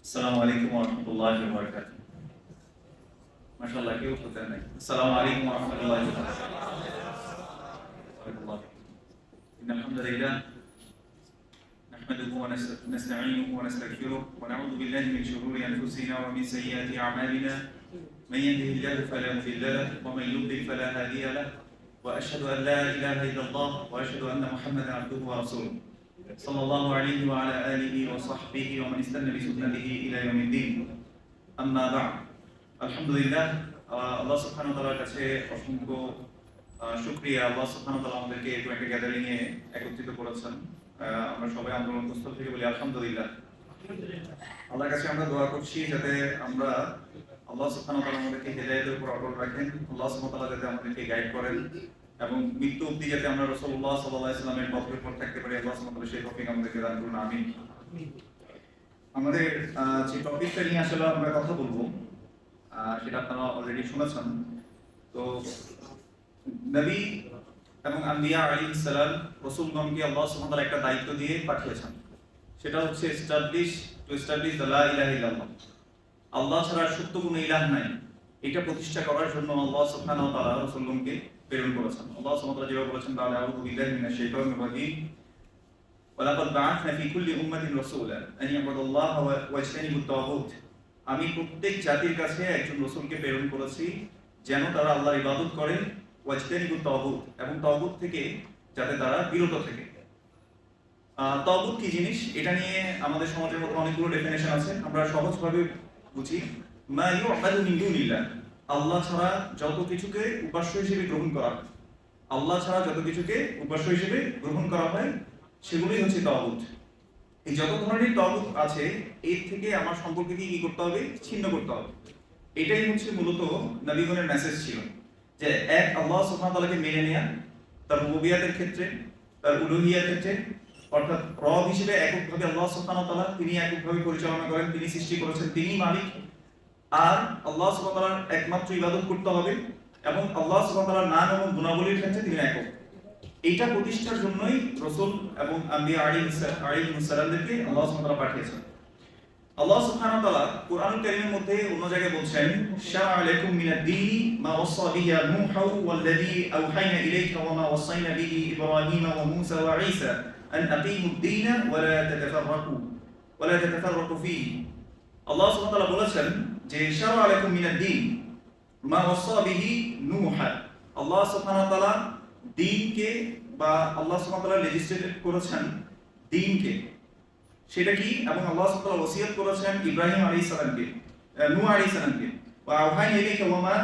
আসসালামু আলাইকুম ওয়া রাহমাতুল্লাহি ওয়া বারাকাতুহু। মাশাআল্লাহ কেউ উঠতে নাই। আসসালামু আলাইকুম ওয়া রাহমাতুল্লাহি ওয়া বারাকাতুহু। ইন্নাল হামদালিল্লাহ নাহমাদুহু ওয়া নাস্তাঈনুহু ওয়া নাস্তাগফিরুহ ওয়া না'উযু বিল্লাহি মিন শুরুরি আনফুসিনা ওয়া মিন sayyiati a'malina man yahdihillahu fala mudilla lahu wa man yudlil fala hadiya lahu wa ashhadu an la ilaha illallah wa ashhadu anna Muhammadan 'abduhu wa rasuluh. সাল্লাল্লাহু আলাইহি ওয়া আলা আলিহি ওয়া সাহবিহি ওয়া মান ইস্তান্না বিসুন্নতিহি ইলা ইয়াউমিদ্দিন। আম্মা বা'দ। আলহামদুলিল্লাহ, আল্লাহ সুবহানাহু ওয়া তাআলার কাছে অসংখ্য শুকরিয়া। আল্লাহ সুবহানাহু ওয়া তাআলা আমাদেরকে এরকম একটা গ্যাদারিং এ একত্রিত করেছেন। আমরা সবাই আন্দোলনস্থল থেকে বলি আলহামদুলিল্লাহ। আল্লাহর কাছে আমরা দোয়া করছি যাতে আমরা আল্লাহ সুবহানাহু ওয়া তাআলা আমাদেরকে হিদায়াতের উপর অটল রাখেন। আল্লাহ সুবহানাহু ওয়া তাআলা যাতে আমাদেরকে গাইড করেন এবং মৃত্যু অবধি যাতে আমরা রাসূলুল্লাহ সাল্লাল্লাহু আলাইহি ওয়াসাল্লামের পথের উপর থাকতে পারি। আল্লাহ সুবহানাহু ওয়া তাআলা সেই তৌফিক আমাদেরকে দান করুন, আমিন। আমাদের যে টপিকটা নিয়ে আসলে আমরা কথা বলবো সেটা আপনারা অলরেডি শুনেছেন। তো নবী এবং আম্বিয়া আলাইহিস সালাম রাসূলগণকে আল্লাহ সুবহানাহু ওয়া তাআলা একটা দায়িত্ব দিয়ে পাঠিয়েছেন। সেটা হচ্ছে এস্টাবলিশ দ্য লা ইলাহা ইল্লাল্লাহ। আল্লাহ ছাড়া সত্য কোনো ইলাহ নাই, এটা প্রতিষ্ঠা করার জন্য আল্লাহ সুবহানাহু ওয়া তাআলা রাসূলগণকে প্রেরণ করেছেন। আল্লাহ সুবহানাহু ওয়া তাআলা যেভাবে বলেছেন, তাআলা আউযু বিল্লাহি মিনাশ শাইতানির রাজীম ওয়া লাকাদ বা'আথনা ফি কুল্লি উম্মাতিন রাসূলা আন ইয়াবুদুল্লাহা ওয়া ইজতানিবুত তাগুত। আমি প্রত্যেক জাতির কাছে একজন রাসূলকে প্রেরণ করেছি যেন তারা আল্লাহর ইবাদত করে, ওয়া ইজতানিবুত তাগুত, এবং তাগুত থেকে যাতে তারা বিরত থাকে। তাগুত কি জিনিস, এটা নিয়ে আমাদের সমাজের মধ্যে অনেকগুলো ডেফিনেশন আছে। আমরা সহজভাবে বুঝি, মা ইউ'বাদু মিন দুনিল্লাহ, আল্লাহ ছাড়া যত কিছুকে উপাস্য হিসেবে গ্রহণ করা হয়, আল্লাহ ছাড়া যত কিছুকে উপাস্য হিসেবে গ্রহণ করা হয় সেগুলোই হচ্ছে তাগুত। এই যত ধরনের তাগুত আছে এর থেকে আমার সম্পর্ককে কি করতে হবে, ছিন্ন করতে হবে। এটাই হচ্ছে মূলত নবীগণের মেসেজ ছিল, যে এক আল্লাহ সুবহানাহু ওয়া তাআলাকে মেনে নেয়া, তার রুবুবিয়াতের ক্ষেত্রে, তার উলুহিয়াতের ক্ষেত্রে, অর্থাৎ রব হিসেবে এককভাবে আল্লাহ সুবহানাহু ওয়া তাআলা, তিনি এককভাবে পরিচালনা করেন, তিনি সৃষ্টি করেছেন, তিনিই মালিক। আর আল্লাহ সুবহানাহু ওয়া তাআলার একমাত্র ইবাদত করতে হবে এবং আল্লাহ সুবহানাহু ওয়া তাআলার নাম এবং গুণাবলীর ক্ষেত্রে তিনি একক। এইটা প্রতিষ্ঠার জন্যই রাসূল এবং আম্বিয়া আলাইহিস সালামদেরকে আল্লাহ সুবহানাহু ওয়া তাআলা পাঠিয়েছেন। আল্লাহ সুবহানাহু ওয়া তাআলা কোরআনুল কারীমের মধ্যে অন্য জায়গায় বলছেন, শারা'a লাকুম মিনাদ দীনি মা ওয়াসা বিহি নূহু ওয়াল্লাযী আওহায়না ইলাইকা ওয়া মা ওয়াসাইনা বিহি ইব্রাহিমা ওয়া মূসা ওয়া ঈসা আন আকিমুদ দীনা ওয়া লা তাতাফাররাকু ফীহি। আল্লাহ সুবহানাহু ওয়া তাআলা বলেছেন যে শারা'a লাকুম মিনাদ দীন মা ওয়াসা বিহি নূহু, আল্লাহ সুবহানাহু ওয়া তাআলা দ্বীনকে বা আল্লাহ সুবহানাহু ওয়া তাআলা লেজিসলেট করেছেন দ্বীনকে, সেটা কি, এবং আল্লাহ সুবহানাহু ওয়া তাআলা ওসিয়ত করেছেন ইব্রাহিম আলাইহিস সালামকে, নূহ আলাইহিস সালামকে, ওয়া আওহাইনা ইলাইকা ওয়া মা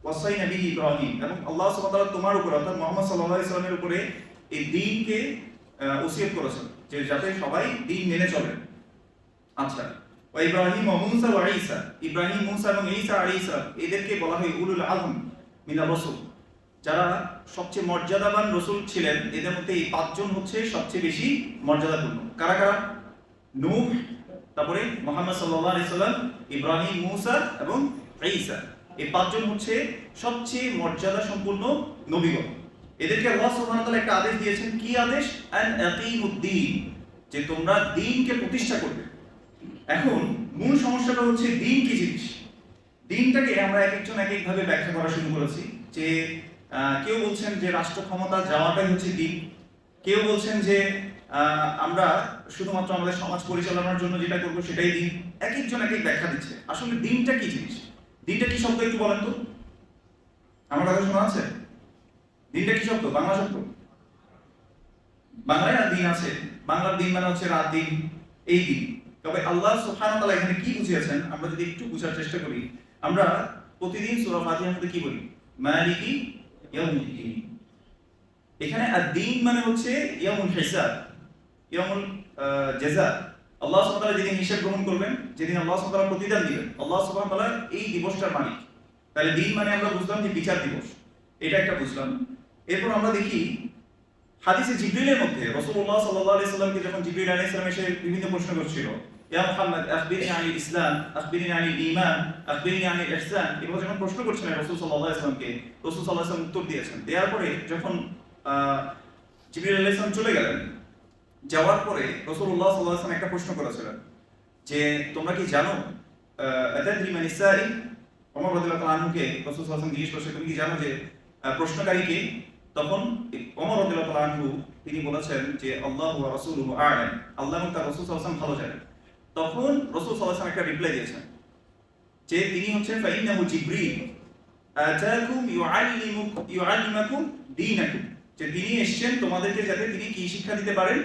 ওয়াসাইনা বিহি ইব্রাহিম, এবং আল্লাহ সুবহানাহু ওয়া তাআলা তোমার উপর অর্থাৎ মুহাম্মদ সাল্লাল্লাহু আলাইহি সাল্লামের উপরে এই দ্বীনকে ওসিয়ত করেছেন যে যাতে সবাই দ্বীন মেনে চলে। আচ্ছা, ওয়া ইব্রাহিম ওয়া মূসা ওয়া ঈসা, ইব্রাহিম, মূসা এবং ঈসা আলাইহিস সালাম এদেরকে বলা হয় উলুল আযম মিনার রাসূল, যারা সবচেয়ে মর্যাদাবান রাসূল ছিলেন। এদের মধ্যে এই পাঁচজন হচ্ছে সবচেয়ে বেশি মর্যাদাপূর্ণ। কারা কারা? নূহ, তারপরে মুহাম্মদ সাল্লাল্লাহু আলাইহি সাল্লাম, ইব্রাহিম, মূসা এবং ঈসা। এই পাঁচজন হচ্ছে সবচেয়ে মর্যাদা সম্পন্ন নবীগণ। এদেরকে আল্লাহ সুবহানাহু ওয়া তাআলা একটা আদেশ দিয়েছেন, কি আদেশ? আন আকিমুদ্দীন, যে তোমরা দ্বীনকে প্রতিষ্ঠা করবে। এখন মূল সমস্যাটা হচ্ছে দ্বীন কি জিনিস। দ্বীনটাকে আমরা একজন এক একভাবে ব্যাখ্যা করা শুরু করেছি। যে কেউ বলছেন যে রাষ্ট্র ক্ষমতা যাওয়াটাই হচ্ছে দ্বীন, কেউ বলছেন যে আমরা শুধুমাত্র আমাদের সমাজ পরিচালনার জন্য যেটা করবো সেটাই দ্বীন। এক একজন এক এক ব্যাখ্যা দিচ্ছে। আসলে দ্বীনটা কি জিনিস, দ্বীনটা কি শব্দ একটু বলেন তো, আমার কথা শোনা আছে? দ্বীনটা কি শব্দ, বাংলা শব্দ? বাংলায় আর দিন আছে, বাংলার দিন মানে হচ্ছে রাত দিন, এই দিন। তবে আল্লাহ সুবহানাহু ওয়া তাআলা এখানে কি বুঝিয়েছেন আমরা যদি একটু বোঝার চেষ্টা করি, আমরা প্রতিদিন সূরা ফাতিহার মধ্যে কি বলি? মালিকি ইয়াউমিদ্দিন। এখানে ad-din মানে হচ্ছে ইয়াউমুল হিসাব, ইয়াউমুল জাযা। আল্লাহ সুবহানাহু ওয়া তাআলা যেদিন হিসাব গ্রহণ করবেন, যেদিন আল্লাহ সুবহানাহু ওয়া তাআলা প্রতিদান দিবেন, আল্লাহ সুবহানাহু ওয়া তাআলা এই দিবসটার মালিক। তাহলে দিন মানে আমরা বুঝলাম যে বিচার দিবস, এটা একটা বুঝলাম। এরপর আমরা দেখি হাদিসে জিবরিলের মধ্যে রাসূলুল্লাহ সাল্লাল্লাহু আলাইহি সাল্লামকে যখন জিবরিল আলাইহিস সালাম এসে বিভিন্ন প্রশ্ন করছিল, ইয়া মুহাম্মদ আখবিরনি আনিল ইসলাম, আখবিরনি আনিল ঈমান, আখবিরনি আনিল ইহসান, এভাবে যখন প্রশ্ন করছিলেন রাসূল সাল্লাল্লাহু আলাইহি সাল্লামকে, রাসূল সাল্লাল্লাহু আলাইহি সাল্লাম উত্তর দিয়েছেন। দেওয়ার পরে যখন জিবরিল আলাইহিস সালাম চলে গেলেন, যাওয়ার পরে রাসূলুল্লাহ সাল্লাল্লাহু আলাইহি সাল্লাম একটা প্রশ্ন করেছিলেন, যে তোমরা কি জানো আতাদরি মান ইসসাইল? ওমর রাদিয়াল্লাহু আনহুকে রাসূল সাল্লাল্লাহু আলাইহি ওয়াসাল্লাম জিজ্ঞেস করছে তুমি কি জানো যে প্রশ্নকারী কে? তখন ওমর রাদিয়াল্লাহু আনহু তিনি বলেছেন যে আল্লাহু ওয়া রাসূলুহু আ'লাম, আল্লাহ এবং তার রাসূল সাল্লাল্লাহু আলাইহি ওয়াসাল্লাম ভালো জানেন। তখন রাসূল সাল্লাল্লাহু আলাইহি ওয়াসাল্লাম একটা রিপ্লাই দিয়েছেন যে তিনি হচ্ছেন ফাইন্নাহু জিবরিল আতাকুম ইউআল্লিমুকুম দীনাকুম, যে তিনি এসেছেন তোমাদেরকে যাতে তিনি কি শিক্ষা দিতে পারেন?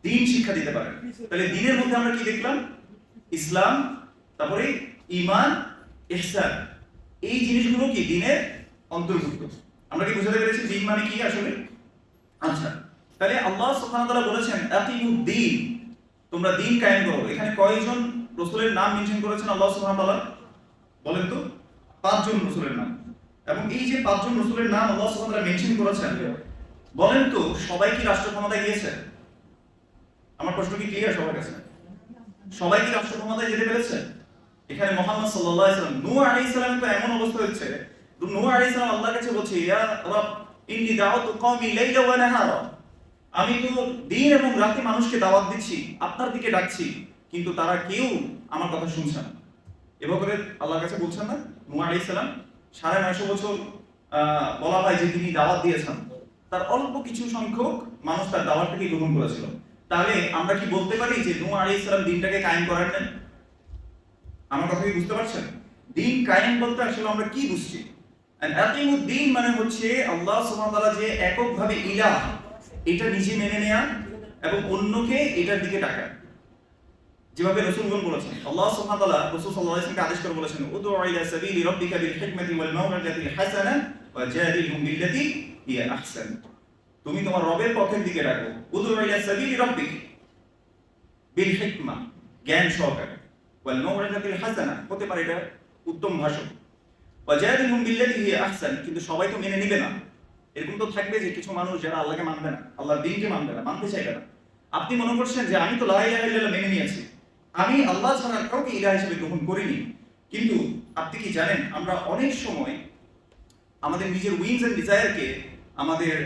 দ্বীন শিক্ষা দিতে পারেন। তাহলে দ্বীনের মধ্যে আমরা কি দেখলাম? ইসলাম, তারপরে ঈমান, ইহসান, এই জিনিসগুলো কি দ্বীনের অন্তর্ভুক্ত। আমরা কি বুঝতে পেরেছি দ্বীন মানে কি আসলে? আচ্ছা, তাহলে আল্লাহ সুবহানাহু ওয়া তাআলা বলেছেন আকিমুদ্দীন, তোমরা দ্বীন কায়েম করো। এখানে কয়জন রাসূলের নাম মেনশন করেছেন আল্লাহ সুবহানাহু ওয়া তাআলা? বলেন তো। 5 জন রাসূলের নাম। এবং এই যে 5 জন রাসূলের নাম আল্লাহ সুবহানাহু ওয়া তাআলা মেনশন করেছেন, বলেন তো সবাই কি রাষ্ট্র ক্ষমতায় গিয়েছে? আমার প্রশ্ন কি ক্লিয়ার সবার কাছে? সবাই কি রাষ্ট্র ক্ষমতায় যেতে পেরেছে? এখানে মুহাম্মদ সাল্লাল্লাহু আলাইহি ওয়াসাল্লাম, নূহ আলাইহিস সালাম তো এমন অবস্থা হচ্ছে, নূহ আলাইহিস সালাম আল্লাহর কাছে বলছে ইয়া রব ইন্নী দাউতু কওমি লাইলা ওয়া নাহারা, আমি তো দিন এবং রাতে মানুষকে দাওয়াত দিচ্ছি, আপনার দিকে ডাকছি, কিন্তু তারা কেউ আমার কথা শুনছে না। এভাবে করে আল্লাহর কাছে বলছেন না? নূহ আলাইহিস সালাম 950 বছর বলা হয় যে তিনি দাওয়াত দিয়েছেন, তার অল্প কিছু সংখ্যক মানুষ তার দাওয়াতটাকে গ্রহণ করেছিল। তাহলে আমরা কি বলতে পারি যে নূহ আলাইহিস সালাম দিনটাকে কায়েম করেন না? আমার কথা কি বুঝতে পারছেন? দিন কায়েম বলতে আসলে আমরা কি বুঝছি? আকিমুদ্দিন মানে হচ্ছে আল্লাহ সুবহানাহু ওয়া তাআলা যে এককভাবে ইলাহ, এটা নিজে মেনে নেয়া এবং অন্যকে এটার দিকে ডাকা। যেভাবে রাসূলগণ বলেছেন, আল্লাহ সুবহানাহু ওয়া তাআলা রাসূল সাল্লাল্লাহু আলাইহি ওয়াসাল্লামকে আদেশ করে বলেছেন উদউ ইলা সাবিলি রাব্বিকা বিল হিকমাতি ওয়াল মাউইযাতিল হাসানা ওয়া জাদিলহুম বিল্লাতী হিয়া আহসান। তুমি তোমার রবের পথের দিকে ডাকো। উদউ ইলা সাবিলি রাব্বিক বিল হিকমা, জ্ঞান সহকারে, ওয়াল মাউইযাতিল হাসানা, হতে পারে এটা উত্তম ভাষণ, ওয়া জাদিলহুম বিল্লাতী হিয়া আহসান, কিন্তু সবাই তো মেনে নিবে না। এরকম তো থাকবে যে কিছু মানুষ যারা আল্লাহকে মানবে না, আল্লাহর দ্বীনকে মানবে না, মানতে চাইবে না। আপনি মনে করছেন যে আমি তো লা ইলাহা ইল্লাল্লাহ মেনে নিয়েছি, আমি আল্লাহ ছাড়া কাউকে ইলাহ হিসেবে গ্রহণ করিনি, কিন্তু আপনি কি জানেন আমরা অনেক সময় আমাদের নিজের উইংস এন্ড ডিজায়ারকে আমাদের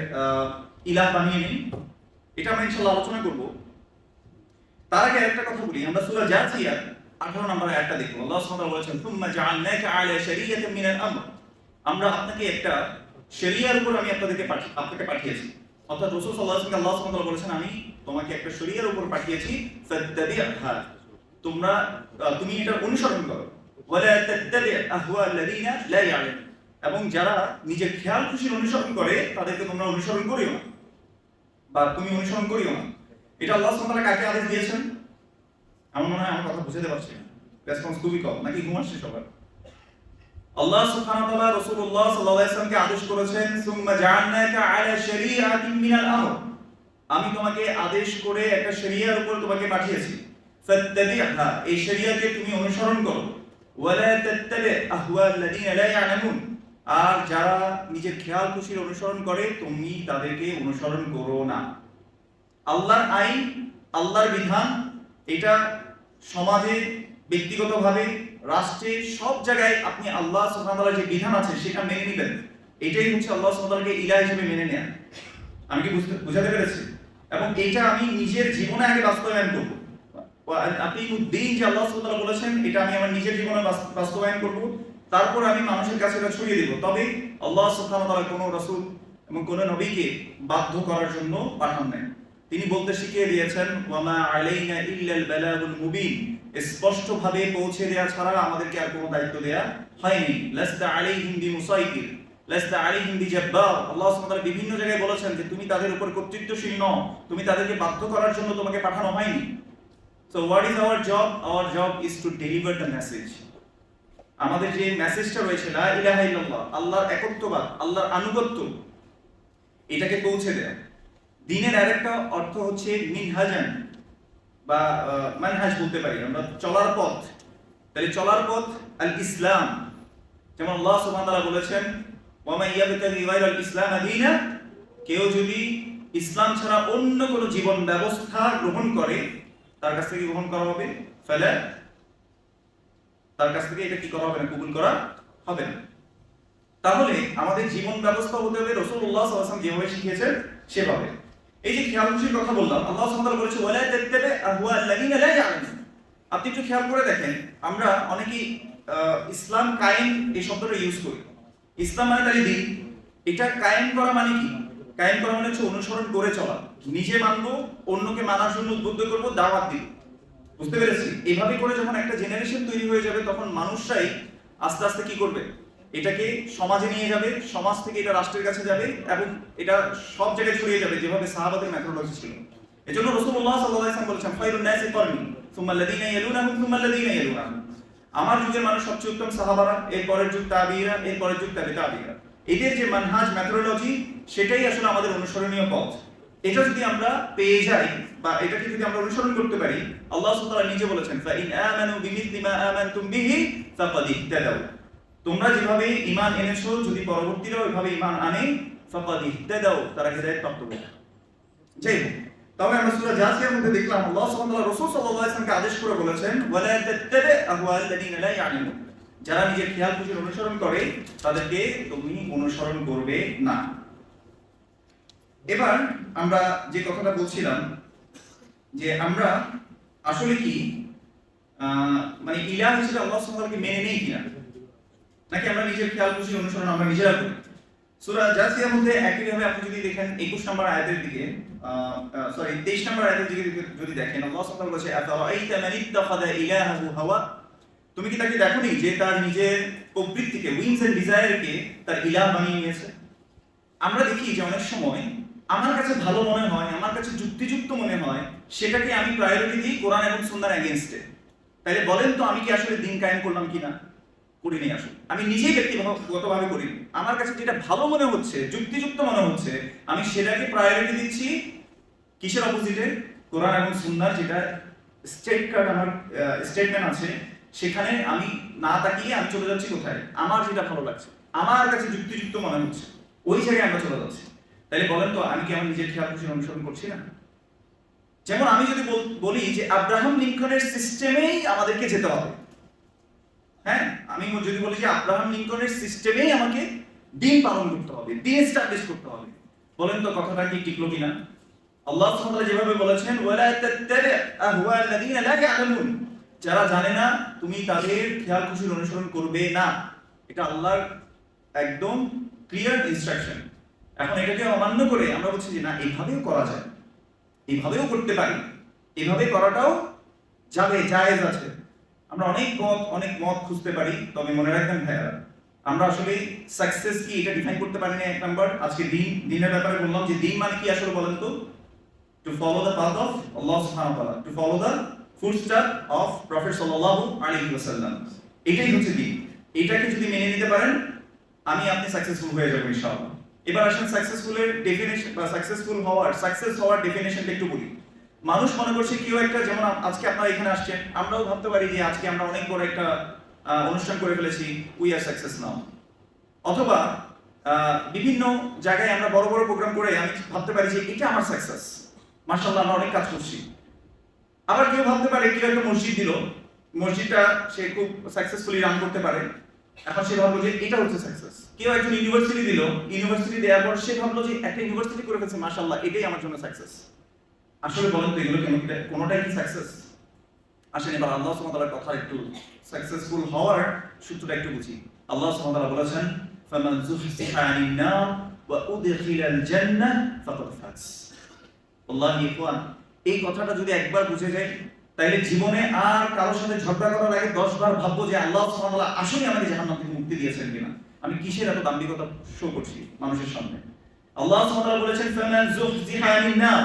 ইলাহ বানিয়ে নিই। এটা আমরা ইনশাআল্লাহ আলোচনা করব। তার আগে একটা কথা বলি, আমরা সূরা জাসিয়াত 18 নম্বর আয়াতটা দেখব। আল্লাহ সুবহানাহু ওয়া তাআলা বলেছেন সুম্মা জাআলনাকা আলা শারিয়াতিন মিনাল আমর, আমরা আপনাকে একটা শরিয়ার উপর আমি আপনাকে পাঠিয়েছি। অর্থাৎ রাসূল সাল্লাল্লাহু আলাইহি ওয়াসাল্লাম আল্লাহ সুবহানাহু ওয়া তাআলা বলেছেন আমি তোমাকে একটা শরিয়ার উপর পাঠিয়েছি, ফাত্তাবি'হা, তুমি এটা অনুসরণ করো, ওয়ালা তাত্তাবি' আহওয়াল্লাযিনা লা ইয়ালামুন, এবং যারা নিজের খেয়াল খুশির অনুসরণ করে তাদেরকে তোমরা অনুসরণ করিও না, বা তুমি অনুসরণ করিও না। এটা আল্লাহ সুবহানাহু ওয়া তাআলা কাকে আদেশ দিয়েছেন? আমার মনে হয় আমার কথা বুঝতে পারছি না, রেসপন্স খুবই কম, নাকি ঘুম আসছে সবার? আল্লাহ সুবহানাহু ওয়া তাআলা রাসূলুল্লাহ সাল্লাল্লাহু আলাইহি ওয়াসাল্লামকে আদেশ করেছেন সুম্মা জাআলনাকা আলা শারিআতিন মিনাল আমর, আমি তোমাকে আদেশ করে একটা শরিয়ার উপর তোমাকে পাঠিয়েছি, ফাত্তাবি'হা, এই শরিয়াকে তুমি অনুসরণ করো, ওয়ালা তাত্তাবি' আহওয়াল্লাযিনা লা ইয়ালামুন, আর যারা নিজের খেয়াল খুশির অনুসরণ করে তুমি তাদেরকে অনুসরণ করো না। আল্লাহর আইন, আল্লাহর বিধান, এটা সমাজে, ব্যক্তিগতভাবে, রাষ্ট্রে, সব জায়গায় আপনি আল্লাহ সুবহানাহু ওয়া তাআলার যে বিধান আছে সেটা মেনে নেবেন। এটাই হচ্ছে আল্লাহ সুবহানাহু ওয়া তাআলাকে ইলাহ হিসেবে মেনে নেয়া। আমি কি বুঝাতে পেরেছি? এবং এটা আমি নিজের জীবনে আগে বাস্তবায়ন করব। আকিমুদ্দীন যে আল্লাহ সুবহানাহু ওয়া তাআলা বলেছেন, এটা আমি আমার নিজের জীবনে বাস্তবায়ন করব, তারপর আমি মানুষের কাছে এটা ছড়িয়ে দেব। তবে আল্লাহ সুবহানাহু ওয়া তাআলা কোনো রাসূল এবং কোনো নবীকে বাধ্য করার জন্য পাঠান নাই। তিনি বলতে শিখিয়ে দিয়েছেন ওয়ামা আলাইনা ইল্লাল বালাগুল মুবিন, স্পষ্টভাবে পৌঁছে দেয়া ছাড়া আমাদেরকে আর কোনো দায়িত্ব দেয়া হয়নি। লাস্তা আলাইহিম বিমুসাইতির লাস্তা আলাইহিম বিজাব্বার, আল্লাহ সুবহানাহু ওয়া তাআলা বিভিন্ন জায়গায় বলেছেন যে তুমি তাদের উপর কর্তৃত্বশীল নও, তুমি তাদেরকে বাধ্য করার জন্য তোমাকে পাঠানো হয়নি। So what is our job? Hour job is to deliver the message. আমাদের যে মেসেজটা রয়েছে লা ইলাহা ইল্লাল্লাহ, আল্লাহর একত্ববাদ, আল্লাহর আনুগত্য, এটাকে পৌঁছে দেয়া। দ্বীনের আরেকটা অর্থ হচ্ছে মিনহাজান বা মানহাজ বলতে পারি আমরা, চলার পথ। তাহলে চলার পথ আল ইসলাম, যেমন আল্লাহ সুবহানাহু ওয়া তাআলা বলেছেন ওয়া মান ইয়াবতাগি গায়রাল ইসলাম দীনা, কেউ যদি ইসলাম ছাড়া অন্য কোনো জীবন ব্যবস্থা গ্রহণ করে তার কাছ থেকে গ্রহণ করা হবে ফালা, তার কাছ থেকে এটা কি করা হবে না, কবুল করা হবে না। তাহলে আমাদের জীবন ব্যবস্থা হতে হবে রাসূলুল্লাহ সাল্লাল্লাহু আলাইহি ওয়াসাল্লাম যেভাবে শিখিয়েছেন সেভাবে। এই যে খেয়াল খুশির কথা বললাম, আল্লাহ সুবহানাহু ওয়া তাআলা বলেছে ওয়ালা তাত্তাবি আহওয়াল্লাযিনা লা ইয়ালামুন, আপনি একটু খেয়াল করে দেখেন, আমরা অনেকেই ইসলাম কায়েম এই শব্দটা ইউজ করি। ইসলাম মানে তাহলে দিন। এটা কায়েম করা মানে কি? কায়েম করা মানে হচ্ছে অনুসরণ করে চলা। নিজে মানবো, অন্যকে মানার জন্য উদ্বুদ্ধ করবো, দাওয়াত দিব। বুঝতে পেরেছি? এইভাবে করে যখন একটা জেনারেশন তৈরি হয়ে যাবে, তখন মানুষরাই আস্তে আস্তে কি করবে, এটাকে সমাজে নিয়ে যাবে, সমাজ থেকে এটা রাষ্ট্রের কাছে যাবে, এবং এটা সব জায়গায় ছড়িয়ে যাবে, যেভাবে সাহাবাদের মেথোডলজি ছিল। এজন্য রাসূলুল্লাহ সাল্লাল্লাহু আলাইহি ওয়াসাল্লাম বলেছেন, খায়রুন নাসি করনি সুম্মা আল্লাযীনা ইয়ালুনাহুম সুম্মা আল্লাযীনা ইয়ালুনাহুম। আমার যুগের মানুষ সবচেয়ে উত্তম সাহাবারা, এর পরের যুগ তাবিঈরা, এর পরের যুগ তাবিঈরা। এদের যে মানহাজ মেথোডলজি, সেটাই আসলে আমাদের অনুসরণীয় পথ। এটা যদি আমরা পেয়ে যাই বা এটাকে যদি আমরা অনুসরণ করতে পারি, আল্লাহ সুবহানাহু ওয়া তাআলা নিজে বলেছেন, ফা ইন আমানু বিমিসলি মা আমানতুম বিহি ফাকাদ ইহতাদাউ। তোমরা যেভাবে ঈমান এনেছো, যদি পরবর্তীরাও এভাবে ঈমান আনে, ফাকাদ ইহতাদাউ, তারা হিদায়াত প্রাপ্ত হবে। যাই হোক, তাহলে আমরা সূরা জাসিয়ার মধ্যে দেখলাম আল্লাহ সুবহানাহু ওয়া তাআলা রাসূল সাল্লাল্লাহু আলাইহি ওয়াসাল্লামকে আদেশ করে বলেছেন, ওয়ালা তাত্তাবি আহওয়াল্লাযীনা লা ইয়ালামুন। যারা নিজের খেয়াল খুশির অনুসরণ করে, তাদেরকে তুমি অনুসরণ করবে না। এবার আমরা যে কথাটা বলছিলাম, যে আমরা আসলে কি মানে ইলাহ হিসেবে আল্লাহ সুবহানাহু ওয়া তাআলাকে মেনে নেই কিনা, নাকি আমরা নিজের খেয়াল খুশি অনুসরণ আমরা নিজেরা করি। সূরা জাসিয়ার মধ্যে একইভাবে আপনি যদি দেখেন 21 নম্বর আয়াতের দিকে, 23 নম্বর আয়াতের দিকে যদি দেখেন, আল্লাহ সুবহানাহু ওয়া তাআলা বলেছে, আফারাআইতা মান ইত্তাখাযা ইলাহাহু হাওয়া। তুমি কি তাকে দেখোনি যে তার নিজের প্রবৃত্তিকে, উইংস এন্ড ডিজায়ারকে তার ইলাহ বানিয়ে নিয়েছে। আমরা দেখি যে অনেক সময় আমার কাছে ভালো মনে হয়, আমার কাছে যুক্তিযুক্ত মনে হয়, সেটাকে আমি প্রায়োরিটি দিই কোরআন এবং সুন্নাহর এগেইনস্টে। তাহলে বলেন তো, আমি কি আসলে দিন কায়েম করলাম কিনা? করিনি। আসলে আমি নিজেই ব্যক্তিগতভাবে করিনি। আমার কাছে যেটা ভালো মনে হচ্ছে, যুক্তিযুক্ত মনে হচ্ছে, আমি সেটাকে প্রায়োরিটি দিচ্ছি। কিসের অপোজিটে? কোরআন এবং সুন্নাহর যেটা আমার স্টেটমেন্ট আছে, সেখানে আমি না তাকিয়ে আমি চলে যাচ্ছি কোথায়? আমার যেটা ভালো লাগছে, আমার কাছে যুক্তিযুক্ত মনে হচ্ছে, ওই জায়গায় আমরা চলে যাচ্ছি। তাহলে বলেন তো, আমি কি আমার নিজের খেয়াল খুশি অনুসরণ করছি না? যেমন আমি যদি বলি যে আব্রাহাম লিঙ্কনের সিস্টেমেই আমাদেরকে যেতে হবে, হ্যাঁ, আমি যদি বলি যে আব্রাহাম লিঙ্কনের সিস্টেমেই আমাকে দিন পালন করতে হবে, দিন এস্টাবলিশ করতে হবে, বলেন তো কথাটা কি টিকলো কিনা? আল্লাহ সুবহানাহু ওয়া তাআলা যেভাবে বলেছেন, ওয়ালা তাত্তাবি আহওয়াল্লাযীনা লা ইয়ালামুন, যারা জানে না তুমি তাদের খেয়াল খুশির অনুসরণ করবে না। এটা আল্লাহর একদম ক্লিয়ার ইনস্ট্রাকশন। এখন এটাকে অমান্য করে আমরা বলছি যে না, এইভাবেও করা যায়, এইভাবেও করতে পারি, এইভাবে করাটাও যাবে, জায়েজ আছে। আমরা অনেক মত খুঁজতে পারি, তবে মনে রাখবেন ভাইয়া, আমরা আসলে সাকসেস কি এটা ডিফাইন করতে পারি না। এক নাম্বার, আজকে দিনের ব্যাপারে বললাম যে দিন মানে কি আসলে বলেন তো? To follow the path of Allah সুবহানাহু ওয়া তাআলা, to follow the footstep of prophet সাল্লাল্লাহু আলাইহি ওয়াসাল্লাম। এটাই হচ্ছে দিন। এটাকে যদি মেনে নিতে পারেন, আপনি সাকসেসফুল হয়ে যাবেন ইনশাআল্লাহ। এবার আসেন সাকসেসফুলের ডেফিনিশন বা সাকসেস হওয়ার ডেফিনিশনটা একটু বলি। মানুষ মনে করছে কেউ একটা, যেমন আজকে আপনারা এখানে আসছেন, আমরাও ভাবতে পারি যে আজকে আমরা অনেক বড় একটা অনুষ্ঠান করে ফেলেছি, উই আর সাকসেস নাও। অথবা বিভিন্ন জায়গায় আমরা বড় বড় প্রোগ্রাম করে আমি ভাবতে পারি যে এটা আমার সাকসেস, মাশাআল্লাহ আমরা অনেক কাজ করছি। আবার কেউ ভাবতে পারে, কেউ একটা মসজিদ দিল, মসজিদটা সে খুব সাকসেসফুলি রান করতে পারে, এখন সে ভাবলো যে এটা হচ্ছে সাকসেস। কেউ একজন ইউনিভার্সিটি দিল, ইউনিভার্সিটি দেওয়ার পর সে ভাবলো যে একটা ইউনিভার্সিটি করে ফেলছে, মাশাআল্লাহ এটাই আমার জন্য সাকসেস। আসলে বলেন তো, এগুলো কোনোটাই কি সাকসেস? আসেন এবার আল্লাহ সুবহানাহু ওয়া তাআলার কথা একটু, সাকসেসফুল হওয়ার সূত্রটা একটু বুঝি। আল্লাহ সুবহানাহু ওয়া তাআলা বলেছেন, ফামান যুহজিহা আনিন নার ওয়া উদখিলাল জান্নাহ ফাকাদ ফাজ। আল্লাহি ইখওয়ান, এই কথাটা যদি একবার বুঝে যাই, তাইলে জীবনে আর কারোর সাথে ঝগড়া করার আগে 10 বার ভাববো যে আল্লাহ সুবহানাহু ওয়া তাআলা আসলে আমাকে জাহান্নাম থেকে মুক্তি দিয়েছেন কিনা, আমি কিসের এত দাম্ভিকতা শো করছি মানুষের সামনে। আল্লাহ সুবহানাহু ওয়া তাআলা বলেছেন, ফামান যুহজিহা আনিন নার,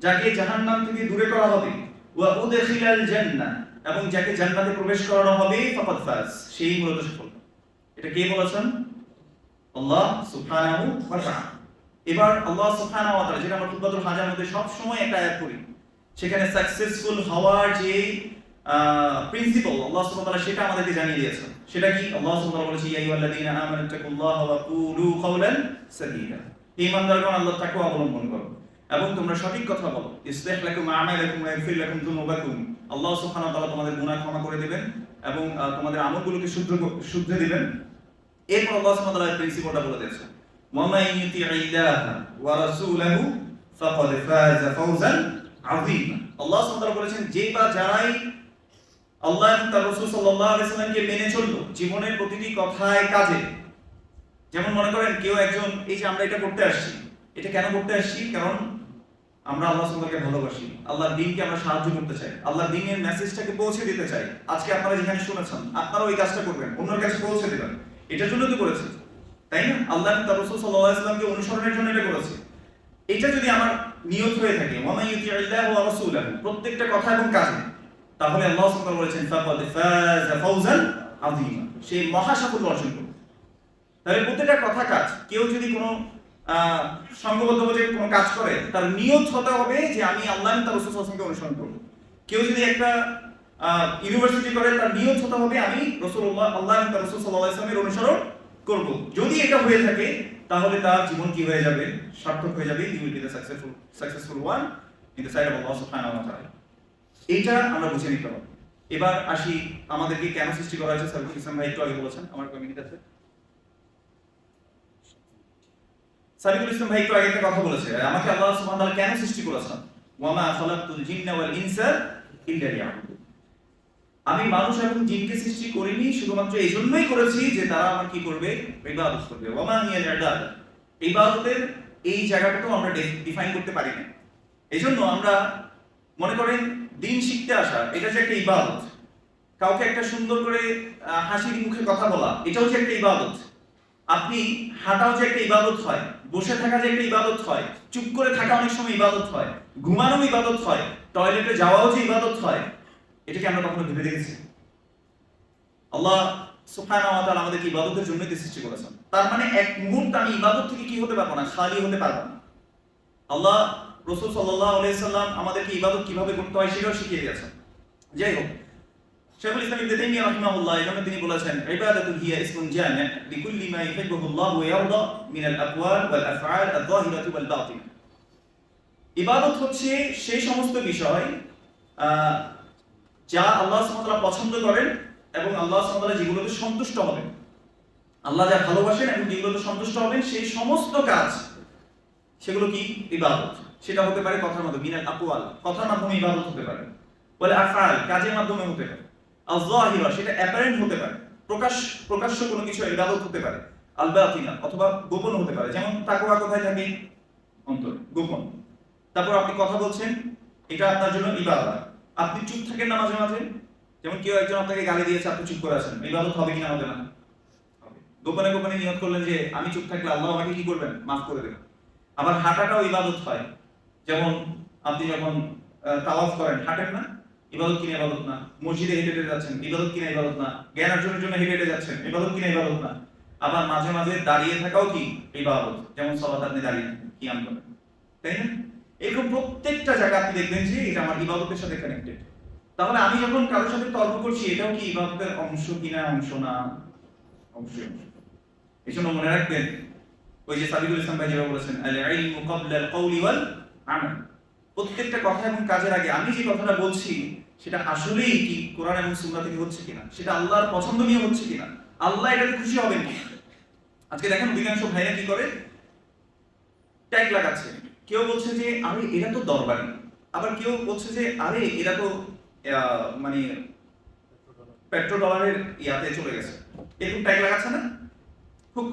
যাকে জাহান্নাম থেকে দূরে করা হবে, ওয়া উদখিলাল জান্নাহ, এবং যাকে জান্নাতে প্রবেশ করানো হবে, ফাকাদ ফাজ, সেই মূলত সফল। এটা কে বলেছেন? আল্লাহ সুবহানাহু ওয়া তাআলা। এবার আল্লাহ সুবহানাহু ওয়া তাআলা, যেটা আমরা খুতবাতুল হাজার মধ্যে সব সময় একটা আয়াত পড়ি, সেখানে সাকসেসফুল হওয়ার যে প্রিন্সিপাল আল্লাহ সুবহানাহু ওয়া তাআলা সেটা আমাদেরকে জানিয়ে দিয়েছেন। সেটা কি? আল্লাহ সুবহানাহু ওয়া তাআলা বলেছে, ইয়া আইয়ুহাল্লাযীনা আমানু তাকুল্লাহা ওয়া কুলু কাওলান সাদীদা, ঈমানদারগণ আল্লাহর তাকওয়া অবলম্বন করো এবং তোমরা সঠিক কথা বলো। ইসলিহ লাকুম আমালাকুম ওয়া ইয়াগফির লাকুম যুনুবাকুম, আল্লাহ সুবহানাহু ওয়া তাআলা তোমাদের গুনাহ ক্ষমা করে দিবেন এবং তোমাদের আমলগুলোকে শুদ্ধ দিবেন। এরপর আল্লাহ সুবহানাহু ওয়া তাআলা প্রিন্সিপালটা বলে দিয়েছেন, ওয়া মান ইউতিইল্লাহা ওয়া রাসূলাহু ফাকাদ ফাযা ফাওজান আযীমা। আল্লাহ সুবহানাহু ওয়া তাআলা বলেছেন, যে বা যারাই আল্লাহ এবং তার রাসূল সাল্লাল্লাহু আলাইহি ওয়াসাল্লামকে মেনে চললো জীবনের প্রতিটি কথায় কাজে। যেমন মনে করেন কেউ একজন, এই যে আমরা এটা করতে আসছি, এটা কেন করতে আসছি? কারণ আমরা আল্লাহ সুবহানাহু ভালোবাসি, আল্লাহর দ্বীনকে আমরা সাহায্য করতে চাই, আল্লাহর দ্বীনের মেসেজটাকে পৌঁছে দিতে চাই। আজকে আপনারা যেখানে শুনেছেন, আপনারা ওই কাজটা করবেন, অন্যের কাছে পৌঁছে দিবেন, এটার জন্য তো করেছে, তাই না? আল্লাহ এবং তার রাসূল সাল্লাল্লাহু আলাইহি ওয়াসাল্লামকে অনুসরণের জন্য এটা করেছে। এটা যদি আমার নিয়ত হয়ে থাকে, ওয়া মান ইউতিইল্লাহু ওয়া রাসূলাহু, প্রত্যেকটা কথা এবং কাজে, তাহলে আল্লাহ সুবহানাহু বলেছেন ফাকাদ ফাযা ফাওজান আযীমা, সে মহা সাফল্য অর্জন করবে। তাহলে প্রত্যেকটা কথা কাজ, কেউ যদি কোনো সংঘবদ্ধভাবে কোনো কাজ করে, তার নিয়ত হতে হবে যে আমি আল্লাহ এবং তার রাসূল সাল্লাল্লাহু আলাইহি ওয়াসাল্লামকে অনুসরণ করব। কেউ যদি একটা ইউনিভার্সিটি করে, তার নিয়ত হতে হবে আমি রাসূলুল্লাহ, আল্লাহ এবং তার রাসূল সাল্লাল্লাহু আলাইহি ওয়াসাল্লামের অনুসরণ করব। যদি এটা হয়ে থাকে তাহলে তার জীবন কি হয়ে যাবে? সার্থক হয়ে যাবে। He will be the successful one in the side of Allah সুবহানাহু ওয়া তাআলা। এইটা আমরা বুঝে নিতে হবে। এবার আসি, আমাদেরকে কেন সৃষ্টি করা হয়েছে? সাবিকুল ইসলাম ভাই একটু আগে বলেছেন, আমার কমিউনিটি আছে। সাবিকুল ইসলাম ভাই একটু আগে একটা কথা বলেছে, আমাকে আল্লাহ সুবহানাহু ওয়া তাআলা কেন সৃষ্টি করেছেন? ওয়া মা খালাকতুল জিন্না ওয়াল ইনসা ইল্লা লিয়াবুদুন। আমি মানুষ এবং জিনকে সৃষ্টি করিনি শুধুমাত্র এই জন্যই করেছি যে তারা আমার কি করবে? ইবাদত করবে। ওয়া মা হিয়াল ইবাদত, ইবাদতের এই জায়গাটাও আমরা ডিফাইন করতে পারি না। এইজন্য আমরা মনে করেন দিন শিখতে আসা, এটা যে একটা ইবাদত। কাউকে একটা সুন্দর করে হাসির মুখে কথা বলা, এটাও যে একটা ইবাদত। আপনি হাঁটাও যে একটা ইবাদত হয়, বসে থাকা যে একটা ইবাদত হয়, চুপ করে থাকা অনেক সময় ইবাদত হয়, ঘুমানো ইবাদত হয়, টয়লেটে যাওয়াও যে ইবাদত হয়। এটাকে আমরা কখনো ভেবে দেখেছি? আল্লাহ সুবহানাহু ওয়া তাআলা আমাদেরকে ইবাদতের জন্যই সৃষ্টি করেছেন। তার মানে এক মুহূর্ত আমি ইবাদত থেকে কি হতে পারবো না? খালি হতে পারবো না। আল্লাহ রাসূল সাল্লাল্লাহু আলাইহি সাল্লাম আমাদেরকে ইবাদত কিভাবে করতে হয় সেটাও শিখিয়ে দিয়েছেন। যাই হোক, শাইখুল ইসলাম ইবনে তাইমিয়া রাহিমাহুল্লাহ এখানে তিনি বলেছেন, ইবাদাতুন হিয়া ইসমুন জামি' লিকুল্লি মা ইউহিব্বুহুল্লাহু ওয়া ইয়ারদা মিনাল আকওয়াল ওয়াল আফআল আয-যাহিরাতি ওয়াল বাতিন। ইবাদত হচ্ছে সেই সমস্ত বিষয় যা আল্লাহ সুবহানাহু ওয়া তাআলা পছন্দ করেন এবং আল্লাহ সুবহানাহু ওয়া তাআলা যেগুলোতে সন্তুষ্ট হবেন, আল্লাহ যা ভালোবাসেন এবং যেগুলোতে সন্তুষ্ট হবেন, সেই সমস্ত কাজ, সেগুলো কি? ইবাদত। সেটা হতে পারে কথার মাধ্যমে, মিনাল আকওয়াল, কথার মাধ্যমে ইবাদত হতে পারে, ওয়াল আফআল, কাজের মাধ্যমে হতে পারে, আয-যাহিরা, সেটা অ্যাপারেন্ট হতে পারে, প্রকাশ্য কোনো কিছু ইবাদত হতে পারে, আল বাতিনা, অথবা গোপন হতে পারে। যেমন তাকওয়া কোথায় থাকে? অন্তরে, গোপন। তারপর আপনি কথা বলছেন, এটা আপনার জন্য ইবাদত। আপনি চুপ থাকেন না মাঝে মাঝে, যেমন কেউ একজন আপনাকে গালি দিয়েছে, আপনি চুপ করে আছেন, ইবাদত হবে কিনা? হবে না? হবে। গোপনে গোপনে নিয়ত করলেন যে আমি চুপ থাকলে আল্লাহ আমাকে কি করবেন? মাফ করে দেবেন। আবার হাঁটাটাও ইবাদত হয়। যেমন আপনি যখন তাওয়াফ করেন, হাঁটেন না? ইবাদত কিনা? ইবাদত না? মসজিদে হেঁটে হেঁটে যাচ্ছেন, ইবাদত কিনা? ইবাদত না? জ্ঞান অর্জনের জন্য হেঁটে হেঁটে যাচ্ছেন, ইবাদত কিনা? ইবাদত না? আবার মাঝে মাঝে দাঁড়িয়ে থাকাও কি? ইবাদত। যেমন সালাত আপনি দাঁড়িয়ে কিয়াম করেন, তাই না? এরকম প্রত্যেকটা জায়গা আপনি দেখবেন যে এটা আমার ইবাদতের সাথে কানেক্টেড। তাহলে আমি যখন কারোর সাথে তর্ক করছি, এটাও কি ইবাদতের অংশ কিনা? অংশ না? অংশ। এই জন্য মনে রাখবেন, ওই যে সাবিকুল ইসলাম ভাই যেভাবে বলেছেন, আল ইলমু ক্বাবলা আল কওলি ওয়াল আমাল, প্রত্যেকটা কথা এবং কাজের আগে আমি যে কথাটা বলছি সেটা আসলেই কি কোরআন এবং সুন্নাহ থেকে হচ্ছে কিনা, সেটা আল্লাহর পছন্দনীয় হচ্ছে কিনা, আল্লাহ এটাতে খুশি হবেন কি। আজকে দেখেন অধিকাংশ ভাইরা কি করে? ট্যাগ লাগাচ্ছে। কেউ বলছে যে আরে এরা তো দরবারি, আবার কেউ বলছে যে আরে এরা তো মানে পেট্রো ডলারের ইয়াতে চলে গেছে, এরকম ট্যাগ লাগাচ্ছে না? খুব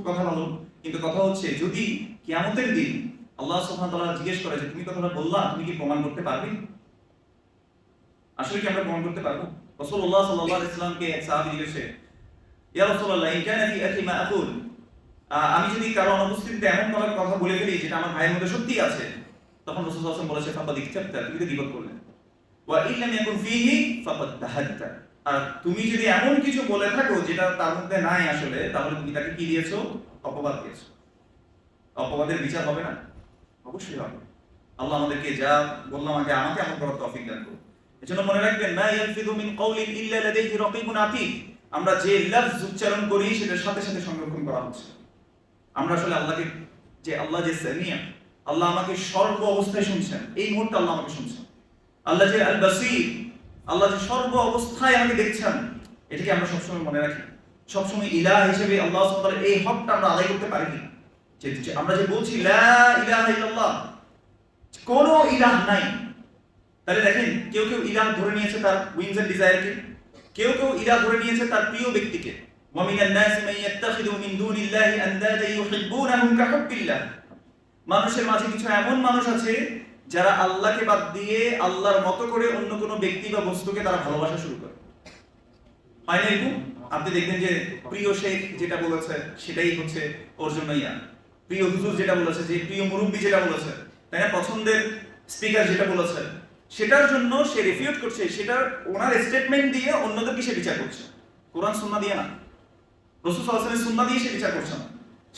কথা ভালো, কিন্তু কথা হচ্ছে যদি কিয়ামতের দিন আল্লাহ সুবহানাহু ওয়া তাআলা জিজ্ঞেস করে যে তুমি কথাটা বললা, তুমি কি প্রমাণ করতে পারবে? আসলে কি আমরা প্রমাণ করতে পারবো? রাসূলুল্লাহ সাল্লাল্লাহু আলাইহি ওয়াসাল্লামকে এক সাহাবী জিজ্ঞেসে, ইয়া রাসূলুল্লাহ ইন কানা ফি আখি মা আকুল, আমি যদি কারো অনুপস্থিতিতে এমন কোনো কথা বলে ফেলি যেটা আমার ভাইয়ের মধ্যে সত্যি আছে, তখন রাসূল সাল্লাল্লাহু আলাইহি ওয়াসাল্লাম বলেছে ফাকাদ ইকতাবতা, তুমি তো গীবত করলে, ওয়া ইন লাম ইয়াকুন ফীহি ফাকাদ তাহাদ্দা, আর তুমি যদি এমন কিছু বলে থাকো যেটা তার মধ্যে নাই আসলে, তাহলে তুমি তাকে কি দিয়েছো? অপবাদ দিয়েছো। অপবাদের বিচার হবে না? অবশ্যই হবে। আল্লাহ আমাদেরকে যা বললাম আগে, আমাকে আমল করার তৌফিক দান করুন। এজন্য মনে রাখবেন, মা ইয়ালফিযু মিন কাওলিন ইল্লা লাদাইহি রাকীবুন আতীদ, আমরা যে লফজ উচ্চারণ করি সেটার সাথে সাথে সংরক্ষণ করা হচ্ছে। আমরা আসলে আল্লাহকে, যে আল্লাহ যে সামিয়া, আল্লাহ আমাকে সর্ব অবস্থায় শুনছেন, এই মুহূর্তে আল্লাহ আমাকে শুনছেন। আল্লাহ যে আল বাসীর, আল্লাহ যে সর্ব অবস্থায় আমাকে দেখছেন, এটাকে আমরা সবসময় মনে রাখি। সবসময় ইলাহ হিসেবে আল্লাহ সুবহানাহু ওয়া তাআলার এই হকটা আমরা আদায় করতে পারি কি? যে আমরা যে বলছি লা ইলাহা ইল্লাল্লাহ, কোনো ইলাহ নাই, তাহলে দেখেন, কেউ কেউ ইলাহ ধরে নিয়েছে তার উইংস এন্ড ডিজায়ারকে, কেউ কেউ ইলাহ ধরে নিয়েছে তার প্রিয় ব্যক্তিকে। ওয়া মিনান নাসি মান ইয়াত্তাখিযু মিন দুনিল্লাহি আনদাদা ইউহিব্বুনাহুম কাহুব্বিল্লাহ। মানুষের মাঝে কিছু এমন মানুষ আছে যারা আল্লাহকে বাদ দিয়ে আল্লাহর মতো করে অন্য কোনো ব্যক্তি বা বস্তুকে তারা ভালোবাসা শুরু করে। হয় না এরকম? আপনি দেখবেন যে প্রিয় শেখ যেটা বলেছে সেটাই হচ্ছে ওর জন্য ইয়া, প্রিয় হুজুর যেটা বলেছে, যে প্রিয় মুরব্বী যেটা বলেছে, তাই না, পছন্দের স্পিকার যেটা বলেছে সেটার জন্য সে রিফিউট করছে, সেটার ওনার স্টেটমেন্ট দিয়ে অন্যদেরকে সে বিচার করছে, কোরআন সুন্নাহ দিয়ে না, রাসূল সাল্লাল্লাহু আলাইহি ওয়াসাল্লামের সুন্নাহ দিয়ে সে বিচার করছে না,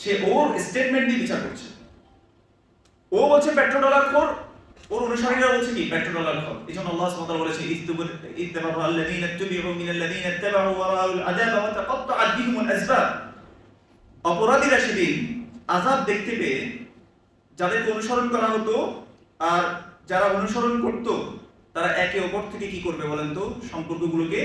সে ওর স্টেটমেন্ট দিয়ে বিচার করছে। ও বলছে পেট্রোডলার খোর, ওর অনুসারীরা বলছে কি পেট্রোডলার খোর। এজন্য আল্লাহ সুবহানাহু ওয়া তাআলা বলেছে ইত্তাবাউ আল্লাযীনা ইত্তাবিউ মিনাল্লাযীনা ইত্তাবাউ ওয়ারাউল আযাব ওয়া তাকাত্তাআত বিহিমুল আসবাব। অপরাধীরা সেদিন আযাব দেখতে পেয়ে যাদেরকে অনুসরণ করা হতো আর যারা অনুসরণ করত তারা একে অপর থেকে কি করবে বলেন তো, সম্পর্কগুলোকে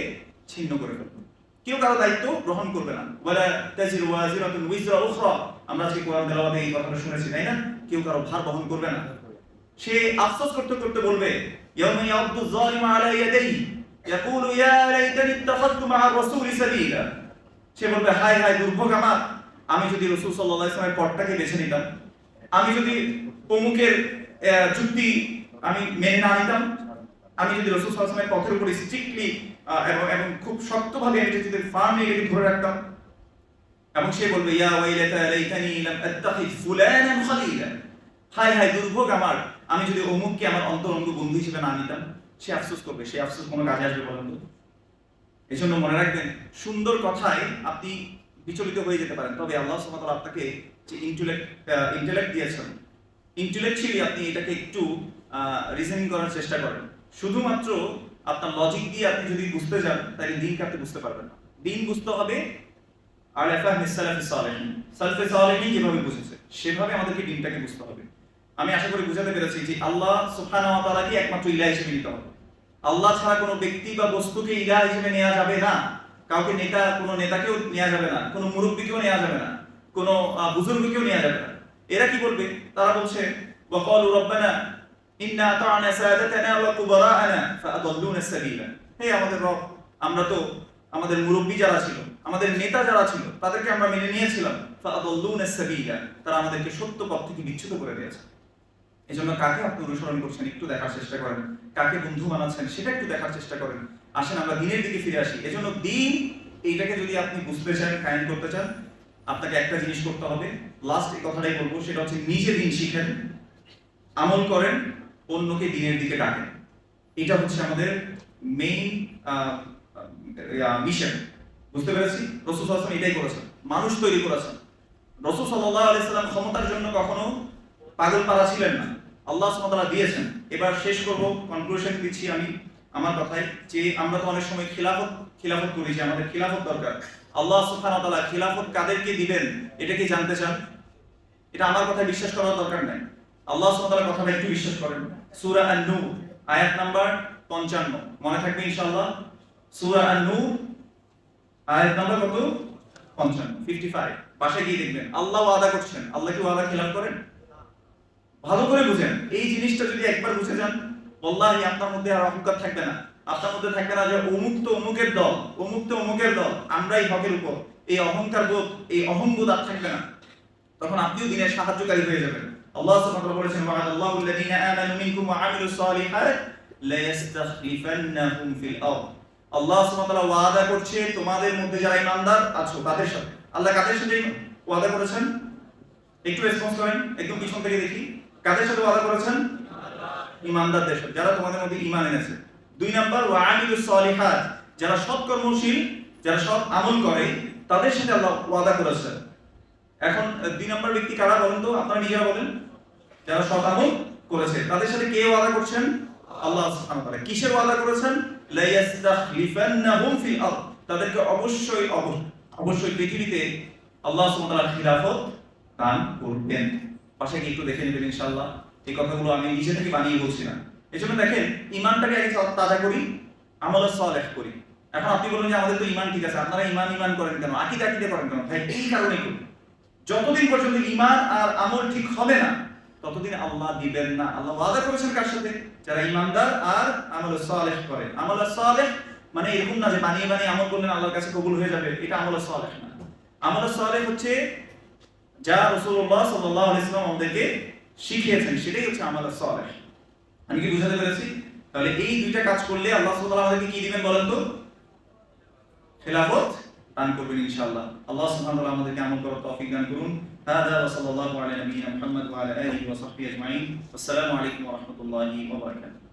ছিন্ন করে ফেলবে। কেউ কারো দায়িত্ব গ্রহণ করবে না। ওয়ালা তাজিরু ওয়াজিরাতুন উইজরা উখরা, আমরা আজকে কোরআন তেলাওয়াতে এই কথাটা শুনেছি, তাই না? কেউ কারো ভার বহন করবে না। সে আফসোস করতে করতে বলবে ইয়াউমা ইয়াবদু যালিমু আলা ইয়াদাইহি ইয়াকুলু ইয়া লাইতানি ইত্তাখাযতু মা'আর রাসূলি সাবিলা। সে বলবে হায় হায় দুর্ভোগ আমার, আমি যদি রাসূল সাল্লাল্লাহু আলাইহি ওয়াসাল্লামের পথটাকে বেছে নিতাম, আমি যদি অমুকের যুক্তি আমি মেনে না নিতাম, আমি যদি রাসূল সাল্লাল্লাহু আলাইহি ওয়াসাল্লামের পথের উপর স্ট্রিক্টলি এবং খুব শক্তভাবে আমি যদি ফার্মলি এটাকে ধরে রাখতাম। এবং সে বলবে ইয়া ওয়াইলাতা লাইতানি লাম আত্তাখিয ফুলানান খলিলা, হায় হায় দুর্ভোগ আমার, আমি যদি অমুককে আমার অন্তরঙ্গ বন্ধু হিসেবে না নিতাম। সে আফসোস করবে, সে আফসোস কোনো কাজে আসবে বলেন তো? এই জন্য মনে রাখবেন, সুন্দর কথায় আপনি বিচলিত হয়ে যেতে পারেন, তবে আল্লাহ সুবহানাহু ওয়া তাআলা আপনাকে যে ইন্টেলেক্ট দিয়েছেন, ইন্টেলেকচুয়ালি আপনি এটাকে একটু রিজনিং করার চেষ্টা করেন। শুধুমাত্র আপনার লজিক দিয়ে আপনি যদি বুঝতে যান তাহলে দিনকে আপনি বুঝতে পারবেন না। দিন বুঝতে হবে আলা ফাহমিস সালাফিস সালেহিন, সালফে সালেহিন যেভাবে বুঝেছে সেভাবে আমাদেরকে দিনটাকে বুঝতে হবে। আমি আশা করি বুঝাতে পেরেছি যে আল্লাহ সুবহানাহু ওয়া তাআলাকে একমাত্র ইলাহ হিসেবে নিতে হবে। আল্লাহ ছাড়া কোনো ব্যক্তি বা বস্তুকে ইলাহ হিসেবে নেওয়া যাবে না। কাউকে নেতা, কোনো নেতাকেও নেওয়া যাবে না, কোনো মুরব্বিকেও নেওয়া যাবে না, কোনো বুজুর্গকেও নেওয়া যাবে না। এরা কি বলবে? তারা বলছে ওয়া ক্বালু রাব্বানা ইন্না আতা'না সাদাতানা ওয়া কুবারা'না ফাআদাল্লুনা সাবিলা। হে আমাদের রব, আমরা তো আমাদের মুরব্বি যারা ছিল, আমাদের নেতা যারা ছিল, তাদেরকে আমরা মেনে নিয়েছিলাম, ফাআদাল্লুনা সাবিলা, তারা আমাদেরকে সত্য পথ থেকে বিচ্যুত করে দিয়েছে। এজন্য কাকে আপনি অনুসরণ করছেন একটু দেখার চেষ্টা করেন, কাকে বন্ধু বানাচ্ছেন সেটা একটু দেখার চেষ্টা করেন। আসেন আমরা দিনের দিকে ফিরে আসি। এজন্য দিন এইটাকে যদি আপনি বুঝতে চান, কায়েম করতে চান, আপনাকে একটা জিনিস করতে হবে। লাস্ট এই কথাটাই বলবো, সেটা হচ্ছে নিজে দিন শিখেন, আমল করেন, অন্যকে দিনের দিকে ডাকেন। এটা হচ্ছে আমাদের মেইন মিশন। বুঝতে পেরেছি? রাসূল সাল্লাল্লাহু আলাইহি ওয়াসাল্লাম এটাই করেছেন, মানুষ তৈরি করেছেন। রাসূল সাল্লাল্লাহু আলাইহি ওয়াসাল্লাম ক্ষমতার জন্য কখনো পাগল পারা ছিলেন না, আল্লাহ সুবহানাহু ওয়া তাআলা দিয়েছেন। এবার শেষ করব, কনক্লুশন দিচ্ছি আমি আমার কথায়, যে আমরা তো অনেক সময় খিলাফত করি, যে আমাদের খিলাফত দরকার। আল্লাহ সুবহানাহু ওয়া তাআলা খিলাফত কাদেরকে দিবেন এটা কি জানতে চান? এটা আমার কথায় বিশ্বাস করার দরকার নাই, আল্লাহ সুবহানাহু ওয়া তাআলার কথাটা একটু বিশ্বাস করেন। সূরা আন-নূর আয়াত নাম্বার 55, মনে থাকবে ইনশাআল্লাহ। সূরা আন-নূর আয়াত নাম্বার কত? 55। পাশে গিয়ে দেখবেন আল্লাহ ওয়াদা করছেন। আল্লাহ কি ওয়াদা খেলাফ করেন? ভালো করে বুঝেন, এই জিনিসটা যদি একবার বুঝে যান, ওয়াল্লাহি আপনার মধ্যে আর অহংকার থাকবে না। আপনার মধ্যে থাকবে না যে অমুক তো অমুকের দল, অমুক তো অমুকের দল, আমরাই হকের উপর। এই অহংকার বোধ, এই অহংবোধ আর থাকবে না। তখন আপনিও দিনের সাহায্যকারী হয়ে যাবেন। আল্লাহ সুবহানাহু ওয়া তাআলা বলেছেন ওয়া'আদাল্লাহু আল্লাযীনা আমানু মিনকুম ওয়া আমিলুস সালিহাত লা ইস্তাখলিফান্নাহুম ফিল আরদ। আল্লাহ সুবহানাহু ওয়া তাআলা ওয়াদা করছে তোমাদের মধ্যে যারা ঈমানদার আছো তাদের সাথে। আল্লাহ কাদের সাথে ওয়াদা করেছেন? একটু রেসপন্স করেন, একদম পিছন থেকে দেখি। কাদের সাথে ওয়াদা করেছেন? ঈমানদারদের সাথে, যারা তোমাদের মধ্যে ঈমান এনেছে। 2 নাম্বার ওয়া আমিলুস সালিহাত, যারা সৎকর্মশীল, যারা সৎ আমল করে, তাদের সাথে আল্লাহ ওয়াদা করেছেন। এখন 2 নাম্বার ব্যক্তি কারা বলেন তো? আপনারা নিজেরা বলেন। যারা সৎ আমল করেছে তাদের সাথে কে ওয়াদা করছেন? আল্লাহ সুবহানাহু ওয়া তাআলা। কিসের ওয়াদা করেছেন? লা ইস্তাখলিফান্নাহুম ফিল আরদ, তাদেরকে অবশ্যই পৃথিবীতে আল্লাহ সুবহানাহু ওয়া তাআলা খিলাফত দান করবেন। পাশে কি একটু দেখে নেবেন ইনশাআল্লাহ। এই কথাগুলো আমি নিজে থেকে বানিয়ে বলছি না। এজন্য দেখেন, ঈমানটাকে আগে তাজা করি, আমলে সালেহ করি। এখন আপনি বলেন যে আমাদের তো ঈমান ঠিক আছে, আপনারা ঈমান করেন কেন, আকীদা করেন কেন? ভাই এই কারণেই করি। যতদিন পর্যন্ত ঈমান আর আমল ঠিক হবে না, ততদিন আল্লাহ দিবেন না। আল্লাহ ওয়াদা করেছেন কার সাথে? যারা ঈমানদার আর আমল সালেহ করে। আমল সালেহ মানে এরকম না যে বানিয়ে বানিয়ে আমল করলেন আল্লাহর কাছে কবুল হয়ে যাবে, এটা আমল সালেহ না। আমল সালেহ হচ্ছে যা রাসূলুল্লাহ সাল্লাল্লাহু আলাইহি ওয়াসাল্লাম আমাদেরকে শিখিয়েছেন, সেটাই হচ্ছে আমল সালেহ। আমি কি বুঝাতে পেরেছি? তাহলে এই দুইটা কাজ করলে আল্লাহ সুবহানাহু ওয়া তাআলা আমাদেরকে কি দিবেন বলেন তো? খেলাফত দান করবেন ইনশাআল্লাহ। আল্লাহ সুবহানাহু ওয়া তাআলা আমাদেরকে আমল করার তৌফিক দান করুন। হাদা ওয়া সাল্লাল্লাহু আলা নবিয়িনা মুহাম্মদ ওয়া আলা আলিহি ওয়া সাহবিহি আজমাইন। আসসালামু আলাইকুম ওয়া রাহমাতুল্লাহি ওয়া বারাকাতুহু।